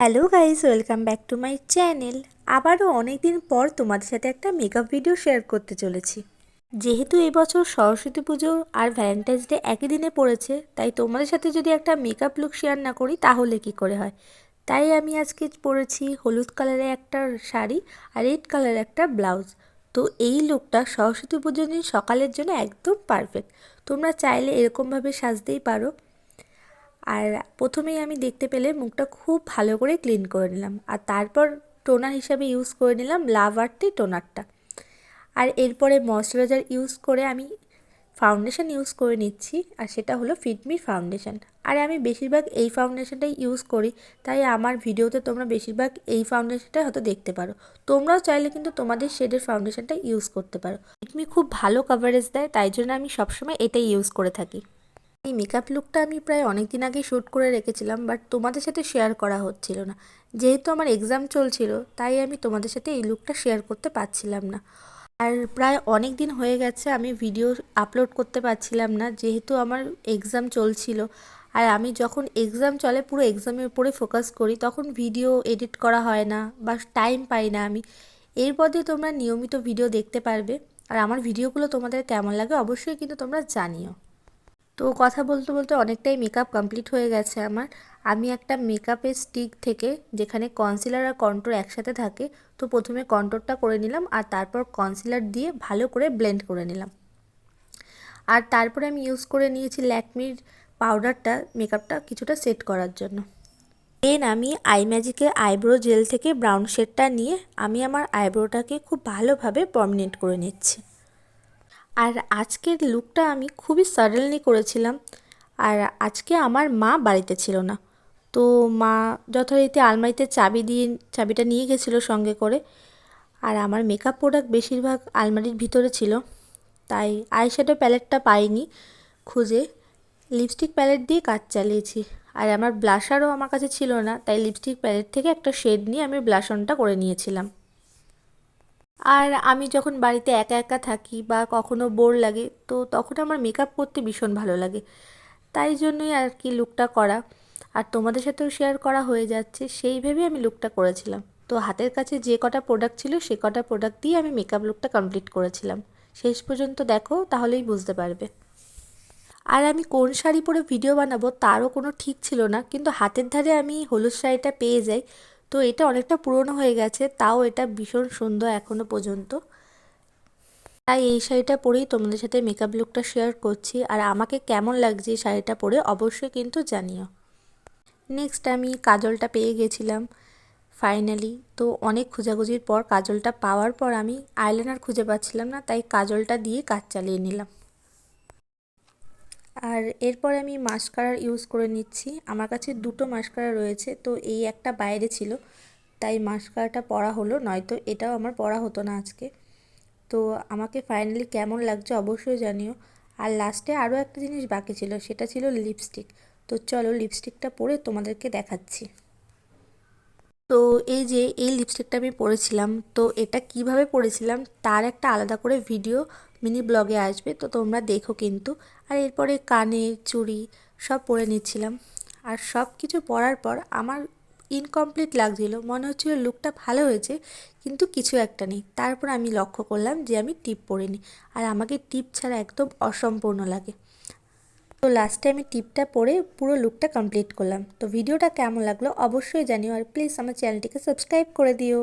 Hello guys, welcome back to my channel. আবারও অনেক দিন পর তোমাদের সাথে একটা মেকআপ ভিডিও শেয়ার করতে চলেছি। যেহেতু এবছর সরস্বতী পুজো আর ভ্যালেন্টাইন্স ডে একই দিনে পড়েছে, তাই তোমাদের সাথে যদি একটা মেকআপ লুক শেয়ার না করি তাহলে কি করে হয়। তাই আমি আজকে পরেছি হলুদ কালারের একটা শাড়ি আর রেড কালারের একটা ব্লাউজ। তো এই লুকটা সরস্বতী পুজোর দিন সকালের জন্য একদম পারফেক্ট। তোমরা চাইলে এরকমভাবে সাজতেই পারো। আর প্রথমেই আমি দেখতে পেলে মুখটা খুব ভালো করে ক্লিন করে নিলাম, আর তারপর টোনার হিসাবে ইউজ করে নিলাম লাভ আর্থি টোনারটা। আর এরপরে ময়শ্চারাইজার ইউজ করে আমি ফাউন্ডেশন ইউজ করে নিচ্ছি, আর সেটা হলো ফিটমি ফাউন্ডেশন। আর আমি বেশিরভাগ এই ফাউন্ডেশনটাই ইউজ করি, তাই আমার ভিডিওতে তোমরা বেশিরভাগ এই ফাউন্ডেশনটাই হয়তো দেখতে পারো। তোমরাও চাইলে কিন্তু তোমাদের শেডের ফাউন্ডেশনটা ইউজ করতে পারো। ফিটমি খুব ভালো কভারেজ দেয়, তাই জন্য আমি সবসময় এটাই ইউজ করে থাকি। এই মেকআপ লুকটা আমি প্রায় অনেক দিন আগে শ্যুট করে রেখেছিলাম, বাট তোমাদের সাথে শেয়ার করা হচ্ছিল না। যেহেতু আমার এক্সাম চলছিল, তাই আমি তোমাদের সাথে এই লুকটা শেয়ার করতে পারছিলাম না। আর প্রায় অনেক দিন হয়ে গেছে আমি ভিডিও আপলোড করতে পারছিলাম না, যেহেতু আমার এক্সাম চলছিল। আর আমি যখন এক্সাম চলে পুরো এক্সামের উপরে ফোকাস করি, তখন ভিডিও এডিট করা হয় না বা টাইম পাই না আমি। এরপর দিয়ে তোমরা নিয়মিত ভিডিও দেখতে পারবে। আর আমার ভিডিওগুলো তোমাদের কেমন লাগে অবশ্যই কিন্তু তোমরা জানিও। তো কথা বলতে বলতে অনেকটাই মেকআপ কমপ্লিট হয়ে গেছে আমার। আমি একটা মেকআপের স্টিক থেকে, যেখানে কনসিলার আর কন্ট্রোর একসাথে থাকে, তো প্রথমে কন্ট্রোরটা করে নিলাম আর তারপর কনসিলার দিয়ে ভালো করে ব্লেন্ড করে নিলাম। আর তারপরে আমি ইউজ করে নিয়েছি ল্যাকমির পাউডারটা মেকআপটা কিছুটা সেট করার জন্য। দেন আমি আই ম্যাজিকের আইব্রো জেল থেকে ব্রাউন শেডটা নিয়ে আমি আমার আইব্রোটাকে খুব ভালোভাবে পার্মানেন্ট করে নিচ্ছি। আর আজকের লুকটা আমি খুবই সাডেনলি করেছিলাম। আর আজকে আমার মা বাড়িতে ছিল না, তো মা যথারীতি আলমারিতে চাবিটা নিয়ে গেছিলো সঙ্গে করে। আর আমার মেকআপ প্রোডাক্ট বেশিরভাগ আলমারির ভিতরে ছিল, তাই আইশ্যাডো প্যালেটটা পাইনি খুঁজে। লিপস্টিক প্যালেট দিয়ে কাজ চালিয়েছি। আর আমার ব্লাশারও আমার কাছে ছিল না, তাই লিপস্টিক প্যালেট থেকে একটা শেড নিয়ে আমি ব্লাশ অনটা করে নিয়েছিলাম। আর আমি যখন বাড়িতে একা একা থাকি বা কখনো বোর লাগে, তো তখন আমার মেকআপ করতে ভীষণ ভালো লাগে, তাই জন্যই আর কি লুকটা করা। আর তোমাদের সাথেও শেয়ার করা হয়ে যাচ্ছে, সেই ভেবে আমি লুকটা করেছিলাম। তো হাতের কাছে যে কটা প্রোডাক্ট ছিল সে কটা প্রোডাক্ট দিয়ে আমি মেকআপ লুকটা কমপ্লিট করেছিলাম। শেষ পর্যন্ত দেখো, তাহলেই বুঝতে পারবে। আর আমি কোন শাড়ি পরে ভিডিও বানাবো তারও কোনো ঠিক ছিল না, কিন্তু হাতের ধারে আমি হলুদ শাড়িটা পেয়ে যাই। তো এটা অনেকটা পুরনো হয়ে গেছে, তাও এটা ভীষণ সুন্দর এখনও পর্যন্ত। তাই এই শাড়িটা পরেই তোমাদের সাথে মেকআপ লুকটা শেয়ার করছি। আর আমাকে কেমন লাগছে এই শাড়িটা পরে অবশ্যই কিন্তু জানিও। নেক্সট আমি কাজলটা পেয়ে গেছিলাম ফাইনালি। তো অনেক খোঁজাখুঁজির পর কাজলটা পাওয়ার পর আমি আইলাইনার খুঁজে পাচ্ছিলাম না, তাই কাজলটা দিয়ে কাজ চালিয়ে নিলাম। আর এরপর আমি মাস্কারা ইউজ করে নিচ্ছি। আমার কাছে দুটো মাস্কারা রয়েছে, তো এই একটা বাইরে ছিল, তাই মাস্কারাটা পরা হলো, নয়তো এটাও আমার পরা হতো না আজকে। তো আমাকে ফাইনালি কেমন লাগছে অবশ্যই জানিও। আর লাস্টে আরও একটা জিনিস বাকি ছিল, সেটা ছিল লিপস্টিক। তো চলো লিপস্টিকটা পরে তোমাদেরকে দেখাচ্ছি। তো এই যে এই লিপস্টিকটা আমি পরেছিলাম, তো এটা কিভাবে পরেছিলাম তার একটা আলাদা করে ভিডিও মিনি ব্লগে আসবে, তো তোমরা দেখো কিন্তু। আর এরপরে কানের চুড়ি সব পরে নিচ্ছিলাম। আর সব কিছু পরার পর আমার ইনকমপ্লিট লাগছিল, মনে হচ্ছিল লুকটা ভালো হয়েছে কিন্তু কিছু একটা নেই। তারপর আমি লক্ষ্য করলাম যে আমি টিপ পরিনি, আর আমাকে টিপ ছাড়া একদম অসম্পূর্ণ লাগে। তো লাস্টে আমি টিপটা পরে পুরো লুকটা কমপ্লিট করলাম। তো ভিডিওটা কেমন লাগলো অবশ্যই জানিও, আর প্লিজ আমার চ্যানেলটিকে সাবস্ক্রাইব করে দিও।